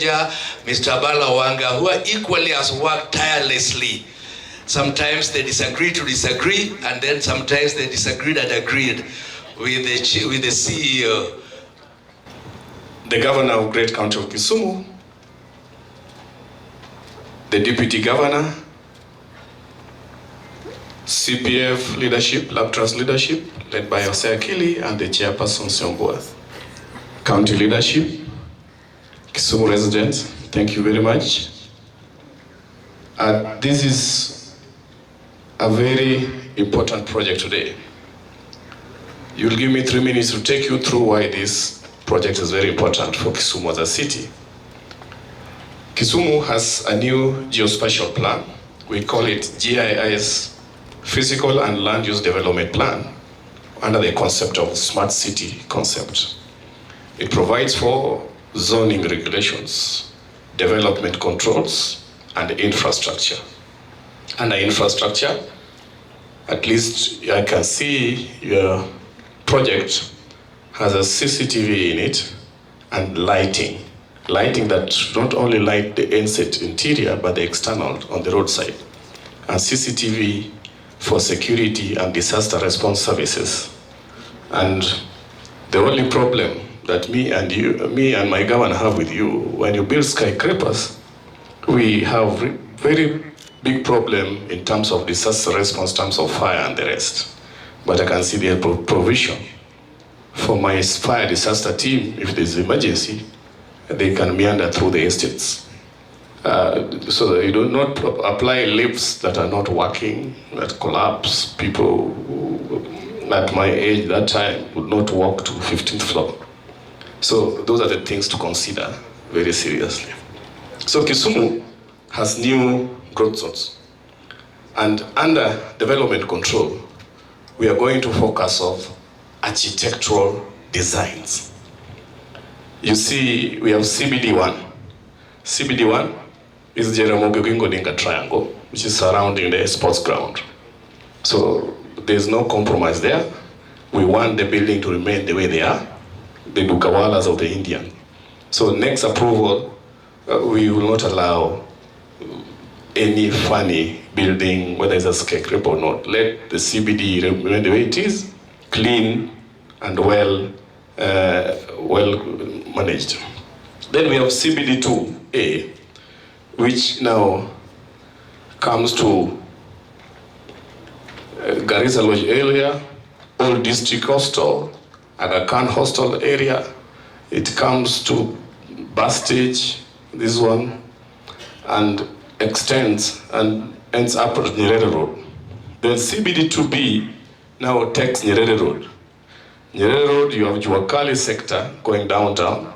Mr. Balawanga, who are equally has worked tirelessly. Sometimes they disagree to disagree, and then sometimes they disagreed and agreed with the CEO. The governor of Great County of Kisumu, the deputy governor, CPF leadership, Lab Trust leadership, led by Jose Akili, and the chairperson, Siombua. County leadership, Kisumu residents, thank you very much. This is a very important project today. You'll give me 3 minutes to take you through why this project is very important for Kisumu as a city. Kisumu has a new geospatial plan. We call it GIS, Physical and Land Use Development Plan, under the concept of smart city concept. It provides for zoning regulations, development controls, and infrastructure. Under infrastructure, at least I can see your project has a CCTV in it and lighting. Lighting that not only light the inset interior, but the external on the roadside. And CCTV for security and disaster response services. And the only problem that me and my governor have with you, when you build skyscrapers, we have very big problem in terms of disaster response, terms of fire and the rest. But I can see the provision for my fire disaster team. If there's emergency, they can meander through the estates. So that you do not apply lifts that are not working, that collapse. People at my age that time would not walk to 15th floor. So those are the things to consider very seriously. So Kisumu has new growth zones. And under development control, we are going to focus on architectural designs. You see, we have CBD1. CBD1 is the Jaramogi Oginga Odinga triangle, which is surrounding the sports ground. So there's no compromise there. We want the building to remain the way they are, the Dukawalas of the Indian. So next approval, we will not allow any funny building, whether it's a skyscraper or not. Let the CBD remain the way it is, clean and well managed. Then we have CBD2A, which now comes to Garissa Lodge area, Old District Hostel, Aga Khan Hostel area. It comes to bus stage, this one, and extends and ends up at Nyerere Road. Then CBD2B now takes Nyerere Road. Nyerere Road, you have Juakali sector going downtown.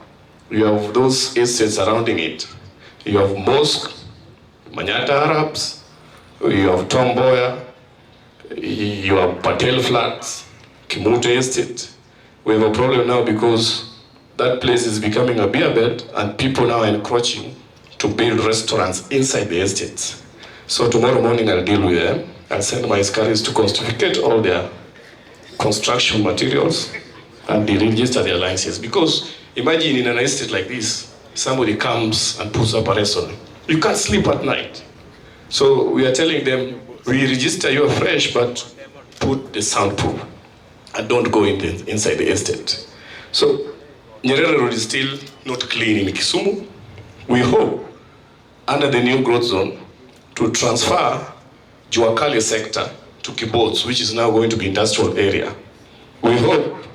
You have those estates surrounding it. You have Mosque, Manyata Arabs, you have Tomboya, you have Patel Flats, Kimute Estate. We have a problem now because that place is becoming a beer bed and people now are encroaching to build restaurants inside the estates. So tomorrow morning I'll deal with them. I'll send my scaries to confiscate all their construction materials and deregister their licenses. Because imagine in an estate like this, somebody comes and puts up a restaurant. You can't sleep at night. So we are telling them, we register you afresh, but put the soundproof and don't go inside the estate. So Nyerere Road is still not clean in Kisumu. We hope, under the new growth zone, to transfer Juakali sector to Kibots, which is now going to be industrial area. We hope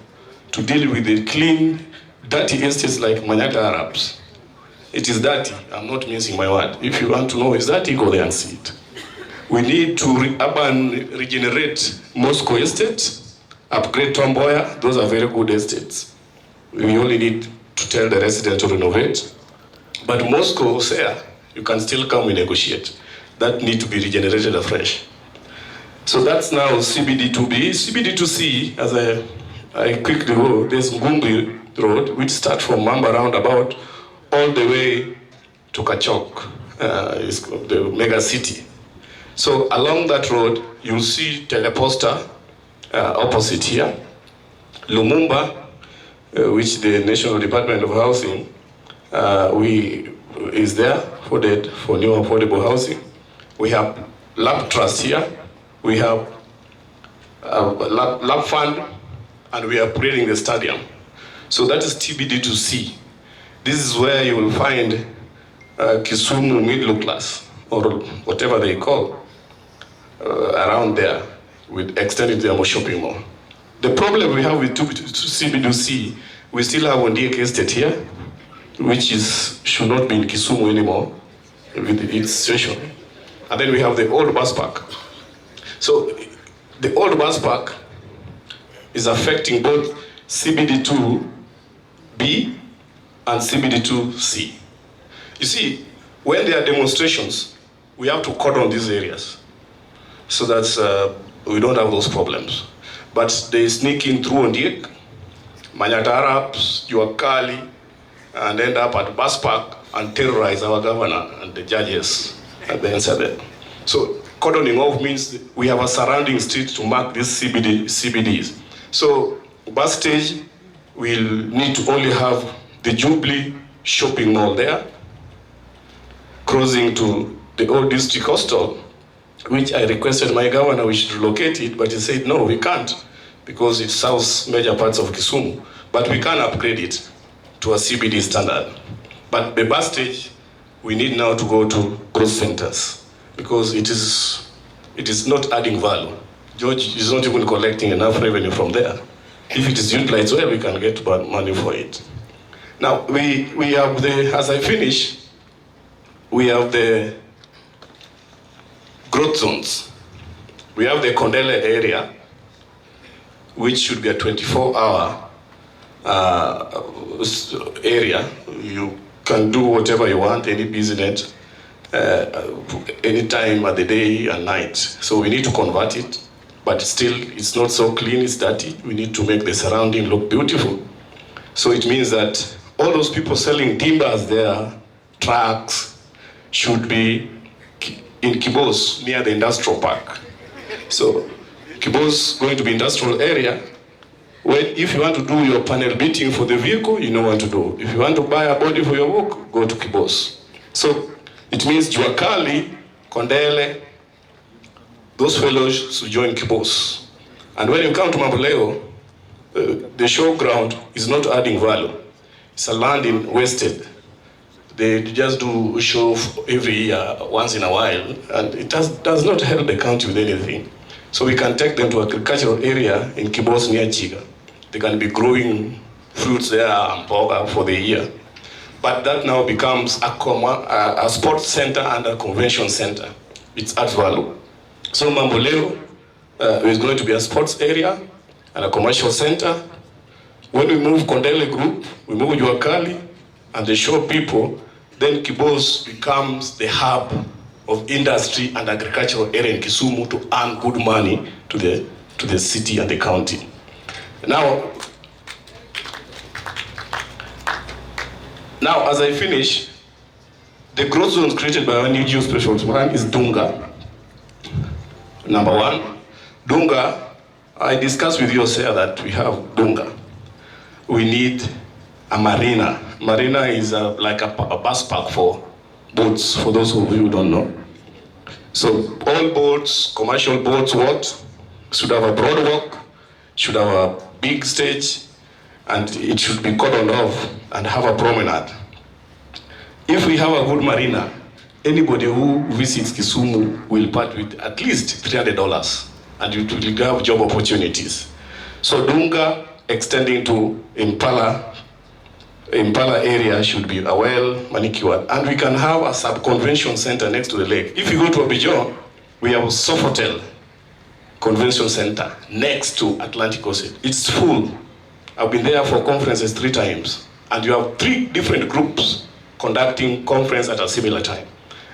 to deal with the clean, dirty estates like Manyata Arabs. It is dirty, I'm not mincing my word. If you want to know it's dirty, go there and see it. We need to regenerate Moscow estate, upgrade Tomboya, those are very good estates. We only need to tell the residents to renovate. But Moscow, Hosea, you can still come and negotiate. That need to be regenerated afresh. So that's now CBD2B. CBD2C, as I quickly go, there's Ngumbi Road, which starts from Mamba roundabout all the way to Kachok, it's the mega city. So along that road, you'll see Teleposta opposite here, Lumumba, which the National Department of Housing, we is there for new affordable housing. We have lab trust here. We have lab fund, and we are upgrading the stadium. So that is TBD2C. This is where you will find Kisumu middle class, or whatever they call, around there, with extending their shopping mall. The problem we have with CBD2C, we still have Ondiek Estate here, which should not be in Kisumu anymore, with its situation. And then we have the old bus park. So the old bus park is affecting both CBD2B and CBD2C. You see, when there are demonstrations, we have to cordon these areas so that we don't have those problems. But they sneak in through Ondiek, Manyatarabs, Juakali, and end up at bus park and terrorize our governor and the judges at the NSA. So cordoning off means we have a surrounding street to mark these CBDs. So bus stage will need to only have the Jubilee shopping mall there, crossing to the old district hostel, which I requested my governor we should relocate it, but he said no, we can't, because it serves major parts of Kisumu, but we can upgrade it to a CBD standard. But the bus stage, we need now to go to growth centers, because it is not adding value. George is not even collecting enough revenue from there. If it is utilized well, we can get money for it. Now, we have as I finish, we have the growth zones. We have the Kondele area, which should be a 24-hour area. You can do whatever you want, any business, any time of the day and night. So we need to convert it, but still it's not so clean, it's dirty. We need to make the surrounding look beautiful. So it means that all those people selling timbers there, trucks, should be in Kibos near the industrial park. So Kibos going to be industrial area. Well, if you want to do your panel beating for the vehicle, you know what to do. If you want to buy a body for your work, go to Kibos. So it means Juakali, Kondele, those fellows should join Kibos. And when you come to Mamboleo, the showground is not adding value. It's a land wasted. They just do a show every year, once in a while, and it does not help the county with anything. So we can take them to agricultural area in Kibos near Chiga. They can be growing fruits there and pork for the year. But that now becomes a sports center and a convention center. It's adds value. So Mamboleo is going to be a sports area and a commercial center. When we move Kondele Group, we move Juakali, and they show people, then Kibos becomes the hub of industry and agricultural area in Kisumu to earn good money to the city and the county. Now as I finish, the growth zones created by our new geospatial plan is Dunga. Number one, Dunga, I discussed with you, sir, that we have Dunga. We need a marina. Marina is like a bus park for boats, for those of you who don't know. So all boats, commercial boats, should have a boardwalk, should have a big stage, and it should be cordoned off and have a promenade. If we have a good marina, anybody who visits Kisumu will part with at least $300, and it will have job opportunities. So Dunga extending to Impala area should be well manicured, and we can have a sub-convention center next to the lake. If you go to Abidjan, we have Sofitel Convention Center next to Atlantic Ocean. It's full. I've been there for conferences 3 times, and you have 3 different groups conducting conference at a similar time.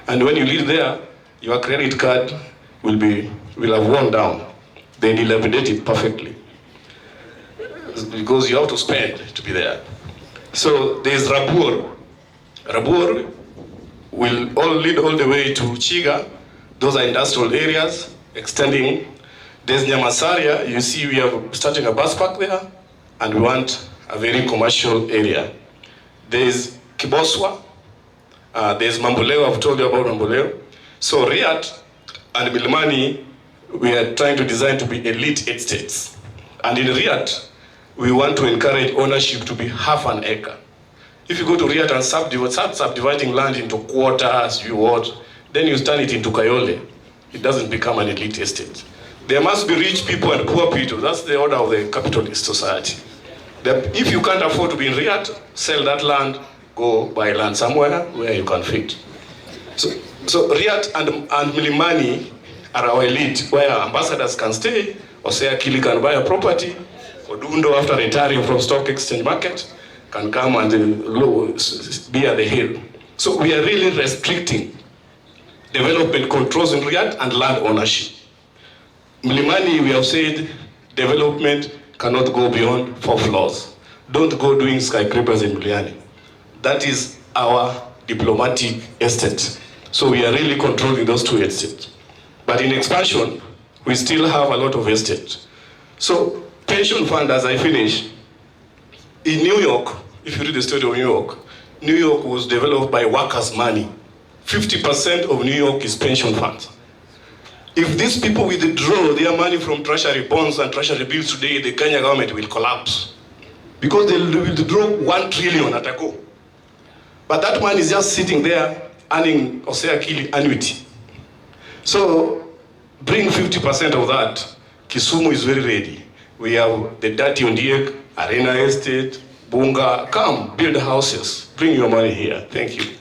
And when you leave there, your credit card will have worn down. They dilapidate it perfectly, because you have to spend to be there. So there's Rabur. Rabur will lead all the way to Chiga. Those are industrial areas extending. There's Nyamasaria. You see we are starting a bus park there, and we want a very commercial area. There's Kiboswa, There's Mamboleo, I've told you about Mamboleo. So Riat and Milimani, we are trying to design to be elite estates. And in Riat, we want to encourage ownership to be half an acre. If you go to Riat and start subdividing land into quarters, then you turn it into Kayole. It doesn't become an elite estate. There must be rich people and poor people. That's the order of the capitalist society. If you can't afford to be in Riat, sell that land, go buy land somewhere where you can fit. So Riat and Milimani are our elite, where ambassadors can stay, or say Akili can buy a property, or Dundo, after retiring from stock exchange market, can come and be at the hill. So we are really restricting development controls in Riat and land ownership. Milimani, we have said, development cannot go beyond 4 floors. Don't go doing skyscrapers in Milimani. That is our diplomatic estate. So we are really controlling those 2 estates. But in expansion, we still have a lot of estates. So pension fund, as I finish, in New York, if you read the story of New York was developed by workers' money. 50% of New York is pension funds. If these people withdraw their money from treasury bonds and treasury bills today, the Kenya government will collapse. Because they will withdraw 1 trillion at a go. But that money is just sitting there earning Akili annuity. So bring 50% of that. Kisumu is very ready. We have the Dirty Ondiek, Arena Estate, Bunga. Come, build houses. Bring your money here. Thank you.